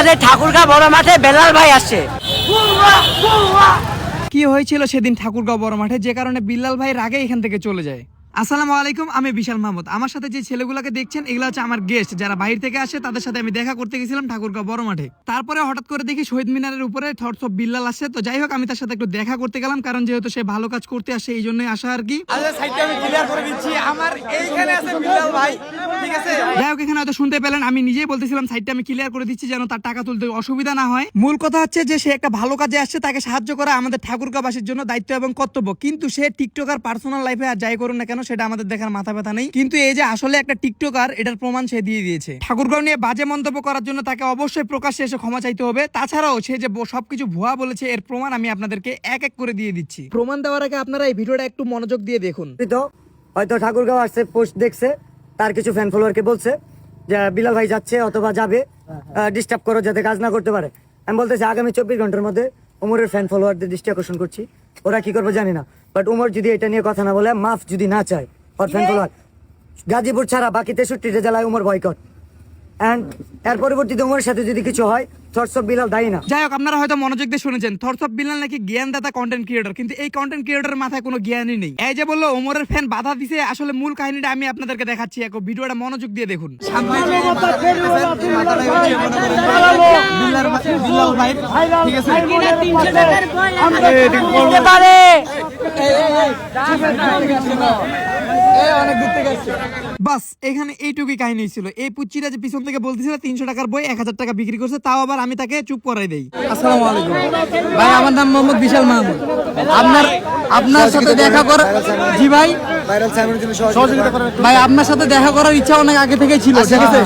আমাদের ঠাকুরগাঁও বড় মাঠে বেলাল ভাই আসছে। কি হয়েছিল সেদিন ঠাকুরগাঁও বড় মাঠে যে কারণে বিল্লাল ভাই রাগে এখান থেকে চলে যায়? আসসালামু আলাইকুম, আমি বিশাল মাহমুদ। আমার সাথে যে ছেলেগুলোকে দেখছেন এগুলো হচ্ছে আমার গেস্ট, যারা বাইরে থেকে আসে। তাদের সাথে আমি দেখা করতে গেছিলাম ঠাকুরগাঁও বড় মাঠে। তারপরে হঠাৎ করে দেখি শহীদ মিনারের উপরে থটস অফ বিল্লাল আসছে। তো যাই হোক, আমি তার সাথে একটু দেখা করতে গেলাম, কারণ যেহেতু সে ভালো কাজ করতে আসে এই জন্যই আসা আর কি। যাই হোক, এখানে হয়তো শুনতে পেলেন আমি নিজেই বলতেছিলাম সাইডটা আমি ক্লিয়ার করে দিচ্ছি যেন তার টাকা তুলতে অসুবিধা না হয়। মূল কথা হচ্ছে যে সে একটা ভালো কাজে আসছে, তাকে সাহায্য করা আমাদের ঠাকুরগাঁওবাসীর জন্য দায়িত্ব এবং কর্তব্য। কিন্তু সে টিকটকার পার্সোনাল লাইফে আর যাই করুন না কেন সেটা আমাদের দেখার মাথা ব্যথা নেই। কিন্তু এই যে আসলে একটা টিকটকার, এটার প্রমাণ সে দিয়ে দিয়েছে। ঠাকুরগাঁও নিয়ে বাজে মন্তব্য করার জন্য তাকে অবশ্যই প্রকাশ্যে এসে ক্ষমা চাইতে হবে। তাছাড়াও সে যে সবকিছু ভুয়া বলেছে এর প্রমাণ আমি আপনাদেরকে এক এক করে দিয়ে দিচ্ছি। প্রমাণ দেওয়ার আগে আপনারা এই ভিডিওটা একটু মনোযোগ দিয়ে দেখুন। হয়তো ঠাকুরগাঁও আসছে, পোস্ট দেখছে, তার কিছু ফ্যান ফলোয়ারকে বলছে যে বিলাল ভাই যাচ্ছে অথবা যাবে, ডিস্টার্ব করো যাতে কাজ না করতে পারে। আমি বলতেছি আগামী 24 ঘন্টার মধ্যে উমরের ফ্যান ফলোয়ারদের দৃষ্টি আকর্ষণ করছি। ওরা কি করবে জানি না, বাট উমর যদি এটা নিয়ে কথা না বলে, মাফ যদি না চায়, ওর ফ্যান ফলোয়ার গাজীপুর ছাড়া বাকি 63টা জেলায় উমর বয়কট। এন্ড এর পরবর্তীতে উমরের সাথে যদি কিছু হয়, থটস অফ বিলাল দায়ী না। যাই হোক, আপনারা হয়তো মনোযোগ দিয়ে শুনেছেন থটস অফ বিলাল নাকি জ্ঞানদাতা কন্টেন্ট ক্রিয়েটর, কিন্তু এই কন্টেন্ট ক্রিয়েটরের মাথায় কোনো জ্ঞানই নেই। এই যে বললো ওমরের ফ্যান বাধা দিছে, আসলে মূল কাহিনীটা আমি আপনাদেরকে দেখাচ্ছি। এখন ভিডিওটা মনোযোগ দিয়ে দেখুন। বাস এখানে এইটুকুই কাহিনী ছিল। এই পুচ্চিটা যে পিছন থেকে বলতেছিল 300 টাকার বই 1000 টাকা বিক্রি করছে, তাও আবার আমি তাকে চুপ করাই দেই। আসসালামু আলাইকুম ভাই, আমার নাম মোহাম্মদ বিশাল মাহমুদ। আপনার সাথে দেখা করা, জি ভাই, ভাই আপনার সাথে দেখা করার ইচ্ছা অনেক আগে থেকেই ছিল। ঠিক আছে,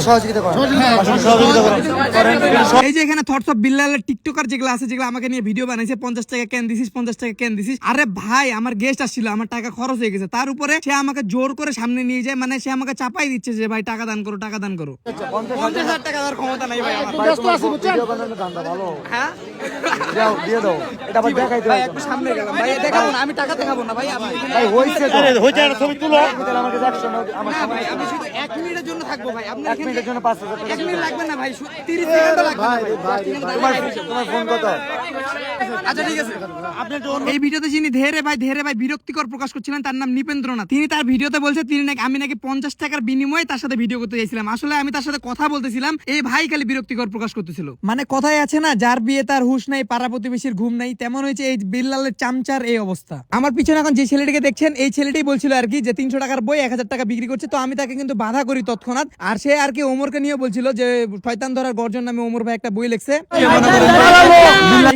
এই যে এখানে থটস অফ বিল্লালের টিকটকার যেগুলো আছে, যেগুলো আমাকে নিয়ে ভিডিও বানাইছে, 50 টাকা কেন দিছিস, 50 টাকা কেন দিছিস। আরে ভাই, আমার গেস্ট আসছিল, আমার টাকা খরচ হয়ে গেছে, তার উপরে সে আমাকে জোর করে সামনে নিয়ে যায়, মানে সে আমাকে চাপাই দিচ্ছে যে ভাই টাকা দান করো, টাকা দান করো। 50,000 টাকা দেওয়ার ক্ষমতা নাই ভাই আমার। হ্যাঁ দিয়ে দাও, এটা আবার দেখাইতে ভাই একটু সামনে গেলাম ভাই, দেখাবো না, আমি টাকা দেখাবো না ভাই। ভাই হইছে ছবি তুলো, আমার কাছে 100 আমার না ভাই, আমি শুধু 1 মিনিটের জন্য থাকবো ভাই। আপনি 1 মিনিটের জন্য 5,000 টাকা। 1 মিনিট লাগবে না ভাই, 30 সেকেন্ডও লাগবে না ভাই। তোমার ফোন কত? আচ্ছা ঠিক আছে। এই ভিডিওতে যিনি ধেরে ভাই বিরক্তিকর প্রকাশ করছিলেন, তার নাম নিপেন্দ্রনাথ। তিনি তার ভিডিওতে বলছে তিনি নাকি আমি নাকি 50 টাকার বিনিময়ে তার সাথে ভিডিও করতে চাইছিলাম। আসলে আমি তার সাথে কথা বলতেছিলাম, এই ভাই খালি বিরক্তিকর প্রকাশ করতেছিল। মানে কথাই আছে না, যার বিয়ে তার হুঁশ নাই, পাড়া প্রতিবেশীর ঘুম নাই, তেমন হয়েছে এই বিল্লালের চামচার এই অবস্থা। আমার পিছনে এখন যে ছেলেটিকে দেখছেন, এই ছেলেটাই বলছিল আর কি যে 300 টাকার বই 1000 টাকা বিক্রি করছে। তো আমি তাকে কিন্তু বাধা করি তৎক্ষণাৎ। আর সে আর কি ওমরকে নিয়ে বলছিল যে শয়তান ধরার গর্জন নামে ওমর ভাই একটা বই লিখছে।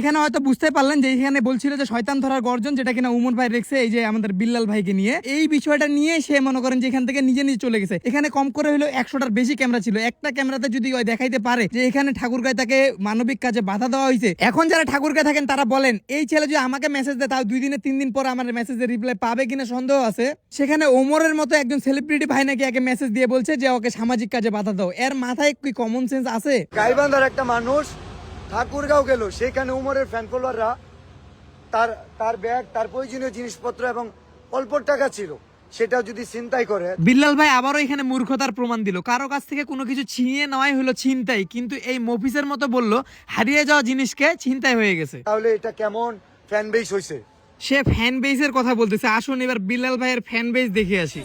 এখানে হয়তো বুঝতে পারলেন যে এখানে বলছিল যে শয়তান ধরার গর্জন, যেটা কিনা ওমর ভাই লিখছে এই যে আমাদের বিল্লাল ভাইকে নিয়ে। এই বিষয়টা নিয়ে সে মনে করেন যে এখান থেকে নিজে চলে গেছে। এখানে কম করে হলো 100টার বেশি ক্যামেরা ছিল। একটা ক্যামেরাতে যদি ওই দেখাইতে পারে যে এখানে ঠাকুরগাঁয় তাকে মানবিক কাজে বাধা দেওয়া হয়েছে। এখন যারা ঠাকুরগাঁয় থাকেন তারা বলেন এই ছেলে যদি আমাকে মেসেজ দেয়, তাও 2 দিনে 3 দিন পর আমার মেসেজের রিপ্লাই পাবে কিনা সন্দেহ আছে। সেখানে ওমরের মতো একজন সেলিব্রিটি ভাই নাকি একে মেসেজ দিয়ে বলছে যে ওকে সামাজিক কাজে বাধা দাও। এর মাথায় কি কমন সেন্স আছে? গাইবান্ধার একটা মানুষ ঠাকুরগাঁও গেল, সেখানে উমরের ফ্যান ফলোয়াররা তার ব্যাগ, তার প্রয়োজনীয় জিনিসপত্র এবং অল্প টাকা ছিল, সেটা যদি ছিনতাই করে। বিল্লাল ভাই আবারও এখানে মূর্খতার প্রমাণ দিল। কারো কাছ থেকে কোনো কিছু ছিনিয়ে নেওয়াই হলো ছিনতাই, কিন্তু এই মফিসের মতো বললো হারিয়ে যাওয়া জিনিসকে ছিনতাই হয়ে গেছে। তাহলে এটা কেমন ফ্যান বেস হইছে? সে ফ্যান বেসের কথা বলতেছে। আসুন এবার বিল্লাল ভাইয়ের ফ্যান বেস দেখে আসি।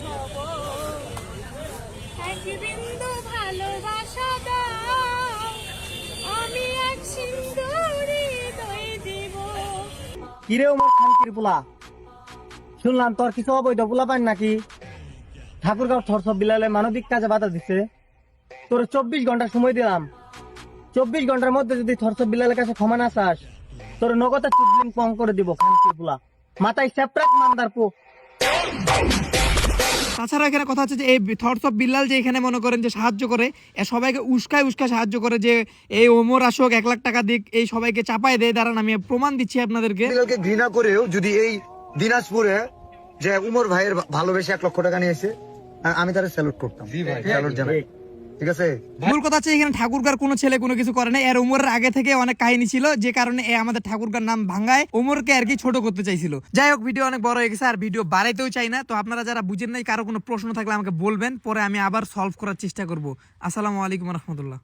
কিরে উমর খানকির পোলা, শুনলাম তোর কিছু অবৈধ পোলা পান নাকি ঠাকুরগাঁও থটস অফ বিলালে মানবিক কাজে বাধা দিচ্ছে। তোর 24 ঘন্টা সময় দিলাম, 24 ঘন্টার মধ্যে যদি থটস অফ বিলালের কাছে ক্ষমা না চাস, তোর নগদে চুদলিং কম করে দিব। খানকির পোলা, মাথায় সেপ্রাক মান্দার পো। তাছাড়া এখানে কথা হচ্ছে যে এই থটস অফ বিল্লাল যে এখানে মনে করেন যে সাহায্য করে, সবাইকে উস্কায় সাহায্য করে যে এই ওমর আসুক 1 লাখ টাকা দিক, এই সবাইকে চাপায় দেয়। দাঁড়ান আমি প্রমাণ দিচ্ছি আপনাদেরকে। বিলালকে ঘৃণা করেও যদি এই দিনাজপুরে যে উমর ভাইয়ের ভালোবেসে 1 লক্ষ টাকা নিয়েছে, আমি তার স্যালুট করতাম। স্যালুট জানাই, ঠিক আছে। মূল কথা হচ্ছে এখানে ঠাকুরগার কোনো ছেলে কোনো কিছু করে না। এর ওমরের আগে থেকে অনেক কাহিনী ছিল, যে কারণে এ আমাদের ঠাকুরগার নাম ভাঙ্গায় ওমরকে আর কি ছোট করতে চাইছিল। যাই হোক, ভিডিও অনেক বড় হয়ে গেছে আর ভিডিও বাড়াইতেও চাই না। তো আপনারা যারা বুঝেন নাই, কারো কোনো প্রশ্ন থাকলে আমাকে বলবেন, পরে আমি আবার সলভ করার চেষ্টা করব। আসসালামু আলাইকুম রহমতুল্লাহ।